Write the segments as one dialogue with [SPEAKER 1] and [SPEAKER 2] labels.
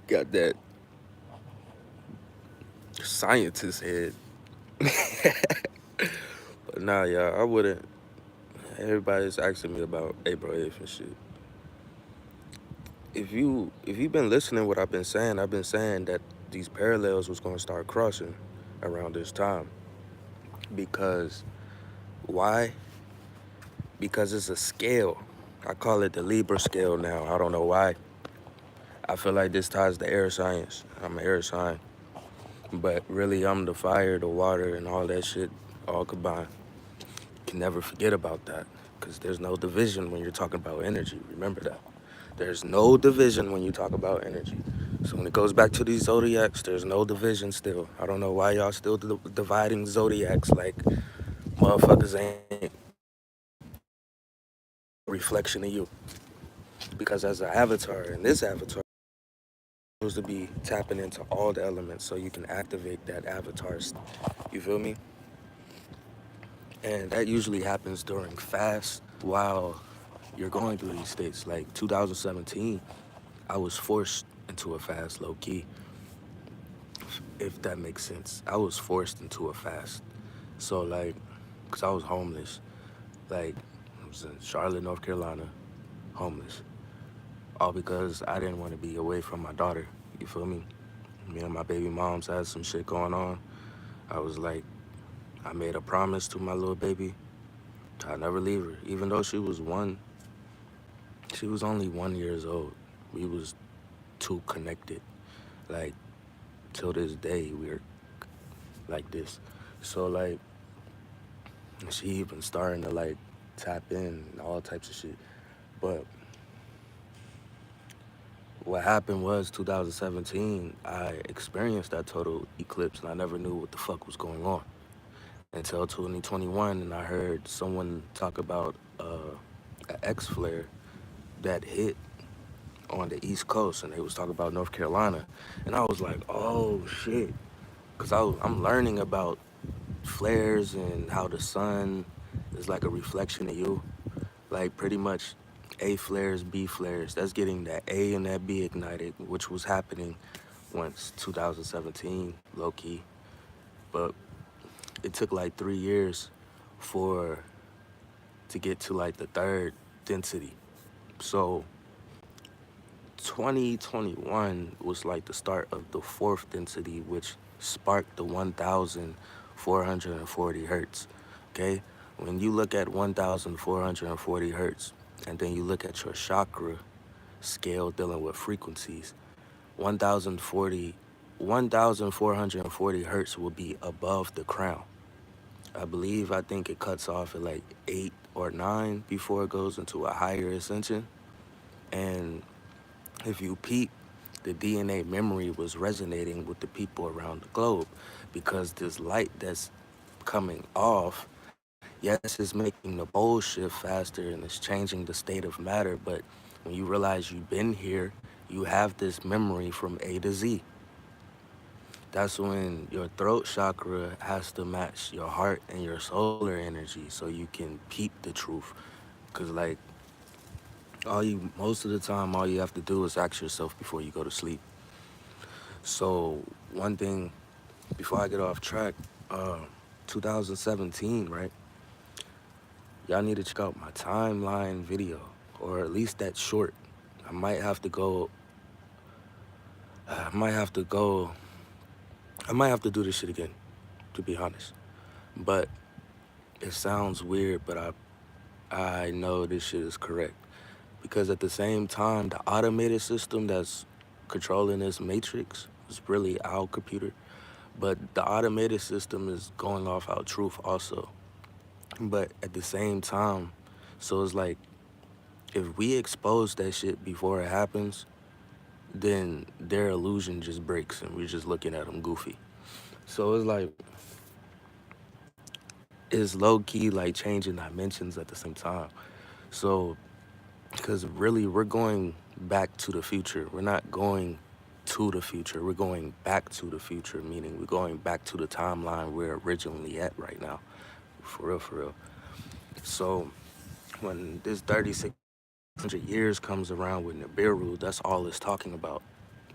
[SPEAKER 1] Got that scientist head. But nah, yeah, I wouldn't. Everybody's asking me about April 8th and shit. If you've been listening what I've been saying that these parallels was gonna start crossing around this time. Because why? Because it's a scale. I call it the Libra scale now. I don't know why. I feel like this ties to air science. I'm an air sign. But really I'm the fire, the water, and all that shit all combined. Can never forget about that. Because there's no division when you're talking about energy. Remember that. There's no division when you talk about energy. So when it goes back to these zodiacs, there's no division still. I don't know why y'all still dividing zodiacs like motherfuckers ain't reflection of you. Because as an avatar, in this avatar, you're supposed to be tapping into all the elements so you can activate that avatar. You feel me? And that usually happens during fast while you're going through these states. Like 2017, I was forced into a fast low key, if that makes sense. I was forced into a fast. So like, cause I was homeless. Like, I was in Charlotte, North Carolina, homeless. All because I didn't want to be away from my daughter. You feel me? Me and my baby moms had some shit going on. I was like, I made a promise to my little baby to never leave her. Even though she was only 1 years old. We was too connected. Like, till this day, we're like this. So like, she even starting to like tap in and all types of shit. But what happened was 2017, I experienced that total eclipse and I never knew what the fuck was going on until 2021. And I heard someone talk about an X flare that hit on the East Coast and they was talking about North Carolina. And I was like, oh shit. Because I'm learning about flares and how the sun is like a reflection of you. Like pretty much A flares, B flares. That's getting that A and that B ignited, which was happening once 2017, low key. But it took like 3 years for to get to like the third density. So 2021 was like the start of the fourth density, which sparked the 1,440 hertz. Okay? When you look at 1,440 hertz, and then you look at your chakra scale dealing with frequencies, 1,040, 1,440 hertz will be above the crown. I think it cuts off at like 8 or 9 before it goes into a higher ascension. And if you peep, the DNA memory was resonating with the people around the globe because this light that's coming off, yes, it's making the pole shift faster and it's changing the state of matter, but when you realize you've been here, you have this memory from A to Z. That's when your throat chakra has to match your heart and your solar energy so you can peep the truth. Cause like most of the time, all you have to do is ask yourself before you go to sleep. So one thing before I get off track, uh, 2017, right? Y'all need to check out my timeline video, or at least that short. I might have to go. I might have to go. I might have to do this shit again, to be honest. But it sounds weird, but I know this shit is correct because at the same time, the automated system that's controlling this matrix is really our computer, but the automated system is going off our truth also. But at the same time, so it's like if we expose that shit before it happens, then their illusion just breaks and we're just looking at them goofy. So it's like it's low key like changing dimensions at the same time. So because really we're going back to the future. We're not going to the future. We're going back to the future, meaning we're going back to the timeline we're originally at right now. For real, for real. So when this 36 100 years comes around with Nibiru, that's all it's talking about.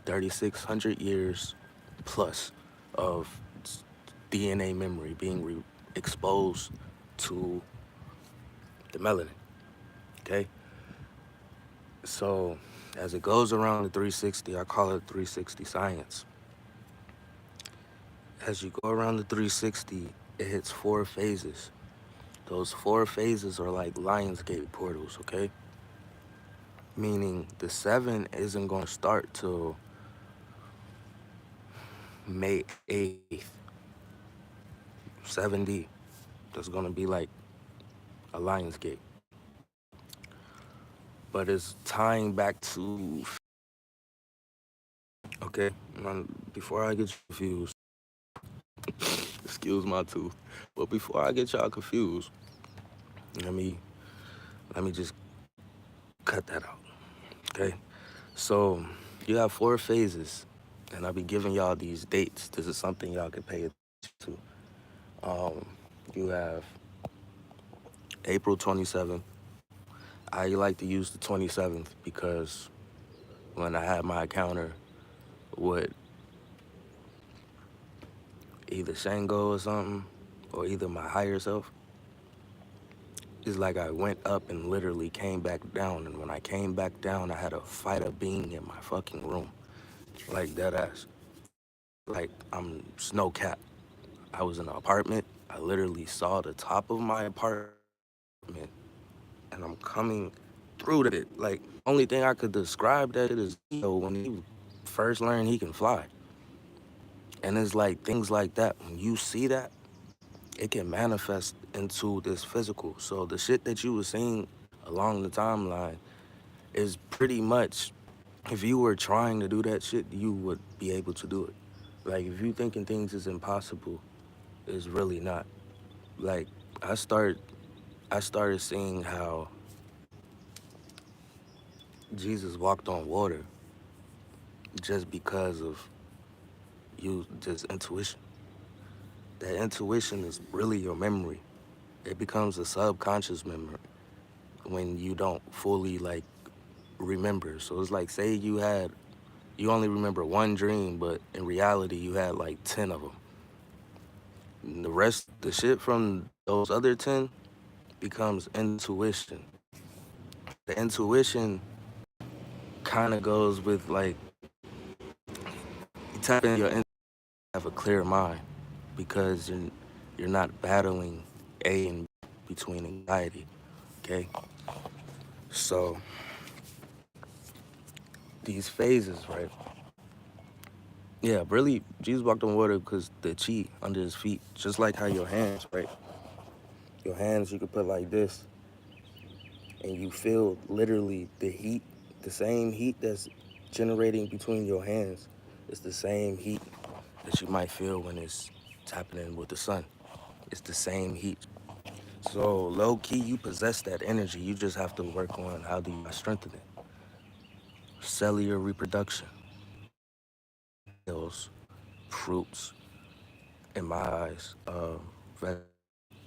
[SPEAKER 1] 3,600 years plus of DNA memory being exposed to the melanin. Okay, so as it goes around the 360, I call it 360 science. As you go around the 360, it hits 4 phases. Those 4 phases are like Lionsgate portals, okay? Meaning the 7 isn't going to start till May 8th. 7D. That's going to be like a Lionsgate. But it's tying back to, okay? Before I get confused, excuse my tooth, but before I get y'all confused, let me just cut that out, okay? So you have 4 phases, and I'll be giving y'all these dates. This is something y'all can pay attention to. You have April 27th. I like to use the 27th because when I had my encounter with either Shango or something, or either my higher self, it's like I went up and literally came back down. And when I came back down, I had a fighter being in my fucking room. Like dead ass. Like I'm snow cap. I was in an apartment. I literally saw the top of my apartment and I'm coming through it. Like, only thing I could describe that is, when he first learned he can fly. And it's like things like that. When you see that, it can manifest into this physical. So the shit that you were seeing along the timeline is pretty much, if you were trying to do that shit, you would be able to do it. Like, if you thinking things is impossible, it's really not. Like, I started seeing how Jesus walked on water just because of just intuition. That intuition is really your memory. It becomes a subconscious memory when you don't fully like remember. So it's like, say you only remember one dream, but in reality you had like 10 of them. And the rest, the shit from those other 10 becomes intuition. The intuition kind of goes with like, you tap in your intuition, have a clear mind because you're not battling A and B between anxiety. Okay, so these phases, right? Yeah, really, Jesus walked on water because the chi under his feet, just like how your hands, right? Your hands you could put like this, and you feel literally the heat, the same heat that's generating between your hands. It's the same heat that you might feel when it's tapping in with the sun. It's the same heat. So low key, you possess that energy. You just have to work on how do you strengthen it. Cellular reproduction, hills, fruits, in my eyes,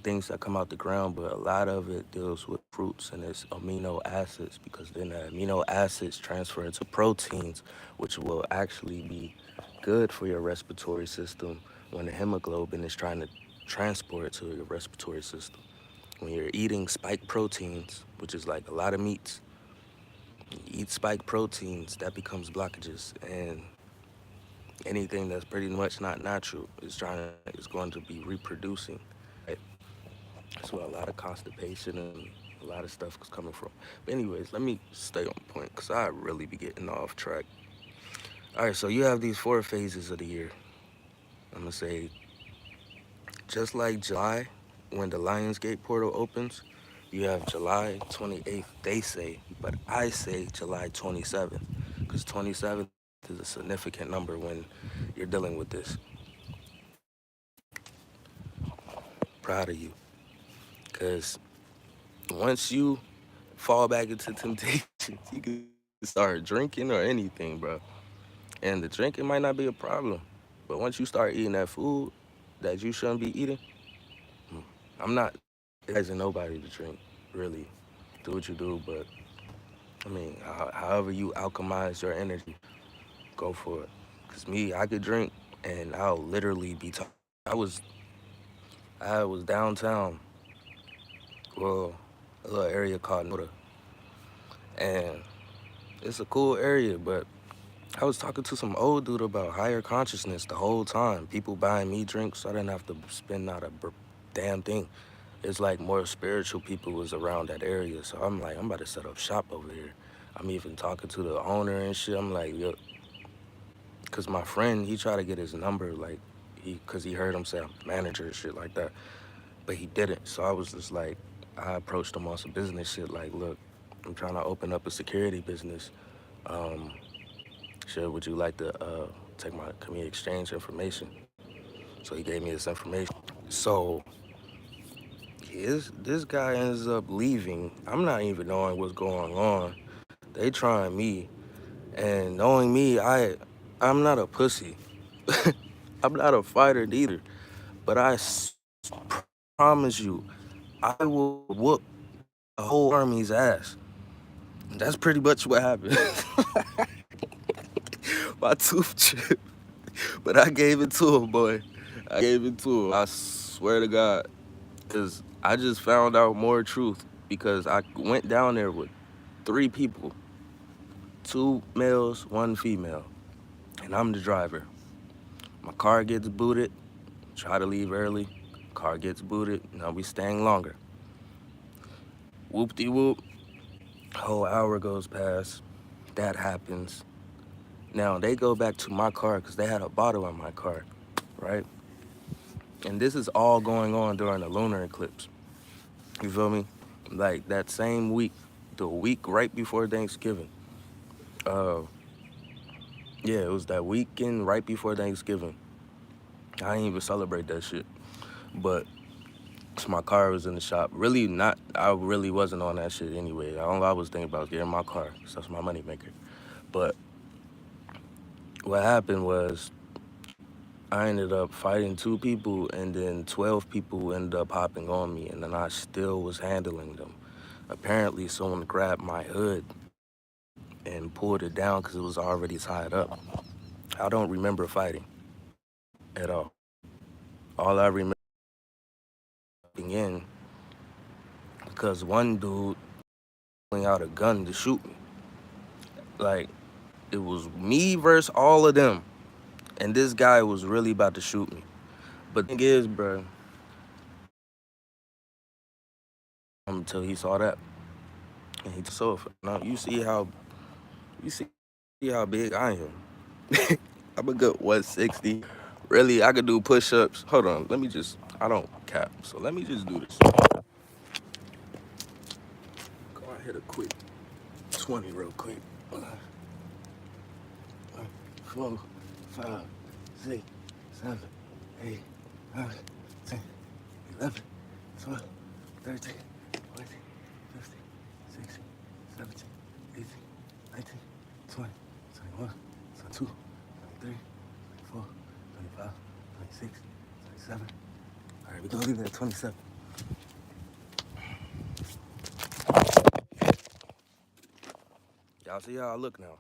[SPEAKER 1] things that come out the ground, but a lot of it deals with fruits and its amino acids because then the amino acids transfer into proteins, which will actually be good for your respiratory system when the hemoglobin is trying to transport to your respiratory system. When you're eating spike proteins, which is like a lot of meats, you eat spike proteins, that becomes blockages, and anything that's pretty much not natural is going to be reproducing. Right? That's where a lot of constipation and a lot of stuff is coming from. But anyways, let me stay on point because I really be getting off track. All right, so you have these 4 phases of the year. I'm gonna say just like July, when the Lionsgate portal opens, you have July 28th, they say, but I say July 27th because 27th is a significant number when you're dealing with this. Proud of you because once you fall back into temptation, you can start drinking or anything, bro. And the drinking might not be a problem, but once you start eating that food that you shouldn't be eating, I'm not advising nobody to drink, really. Do what you do, but I mean, however you alchemize your energy, go for it. Cause me, I could drink and I'll literally be talking. I was downtown, well, a little area called Noda, and it's a cool area, but I was talking to some old dude about higher consciousness the whole time. People buying me drinks, so I didn't have to spend not a damn thing. It's like more spiritual people was around that area, so I'm like, I'm about to set up shop over here. I'm even talking to the owner and shit. I'm like, yo, cause my friend, he tried to get his number, like, cause he heard him say I'm manager and shit like that, but he didn't. So I was just like, I approached him on some business shit, like, look, I'm trying to open up a security business. Um, Shit, would you like to can we exchange information? So he gave me this information. So this guy ends up leaving. I'm not even knowing what's going on. They trying me, and knowing me, I'm not a pussy. I'm not a fighter neither. But promise you, I will whoop a whole army's ass. That's pretty much what happened. My tooth chipped, but I gave it to him, boy. I gave it to him. I swear to God. Because I just found out more truth because I went down there with 3 people, 2 males, 1 female, and I'm the driver. My car gets booted, try to leave early, car gets booted, now we staying longer. Whoop-de-whoop, whole hour goes past, that happens. Now they go back to my car because they had a bottle in my car, right? And this is all going on during the lunar eclipse. You feel me? Like that same week, the week right before Thanksgiving. Uh, yeah, it was that weekend right before Thanksgiving. I didn't even celebrate that shit. But my car was in the shop. Really not, I really wasn't on that shit anyway. All I was thinking about was getting my car, because that's my money maker. But what happened was I ended up fighting 2 people, and then 12 people ended up hopping on me, and then I still was handling them. Apparently someone grabbed my hood and pulled it down because it was already tied up. I don't remember fighting at all. All I remember being in because one dude pulling out a gun to shoot me. Like, it was me versus all of them. And this guy was really about to shoot me. But the thing is, bro, until he saw that. And he so now you see how big I am. I'm a good 160. Really, I could do push-ups. Hold on, I don't cap. So let me just do this. Go on, hit a quick 20 real quick. 4, 5, 6, 7, 8, 9, 10, 11, 12, 13, 14, 15, 16, 17, 18, 19, 20, 21, 22, 23, 24, 25, 26, 27. All right, we're gonna leave it at 27. Y'all see how I look now?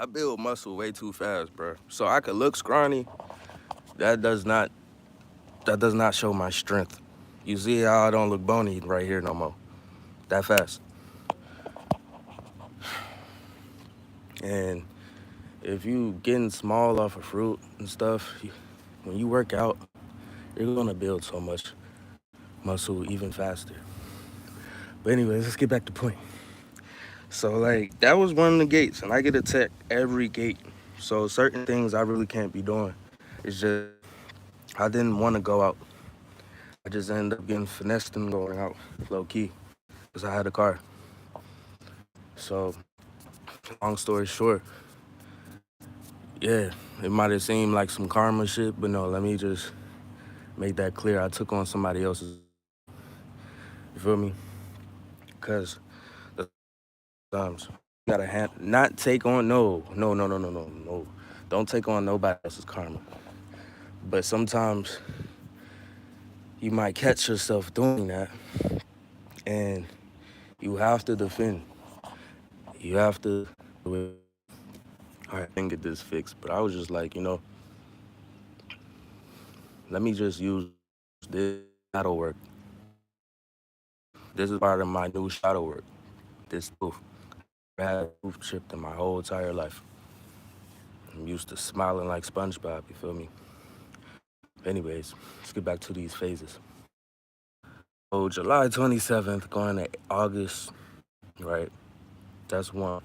[SPEAKER 1] I build muscle way too fast, bro. So I could look scrawny. That does not show my strength. You see how I don't look bony right here no more. That fast. And if you getting small off of fruit and stuff, when you work out, you're gonna build so much muscle even faster. But anyways, let's get back to point. So like that was one of the gates, and I get attacked every gate. So certain things I really can't be doing. It's just I didn't want to go out. I just ended up getting finessed and going out low key because I had a car. So long story short, yeah, it might have seemed like some karma shit, but no, let me just make that clear. I took on somebody else's. You feel me? Because sometimes you gotta not take on no. Don't take on nobody else's karma. But sometimes you might catch yourself doing that, and You have to defend. You have to. I didn't get this fixed, but I was just like, let me just use this shadow work. This is part of my new shadow work. This tooth. I had a tooth chipped in my whole entire life. I'm used to smiling like SpongeBob, you feel me? Anyways, let's get back to these phases. So July 27th, going to August, right? That's one.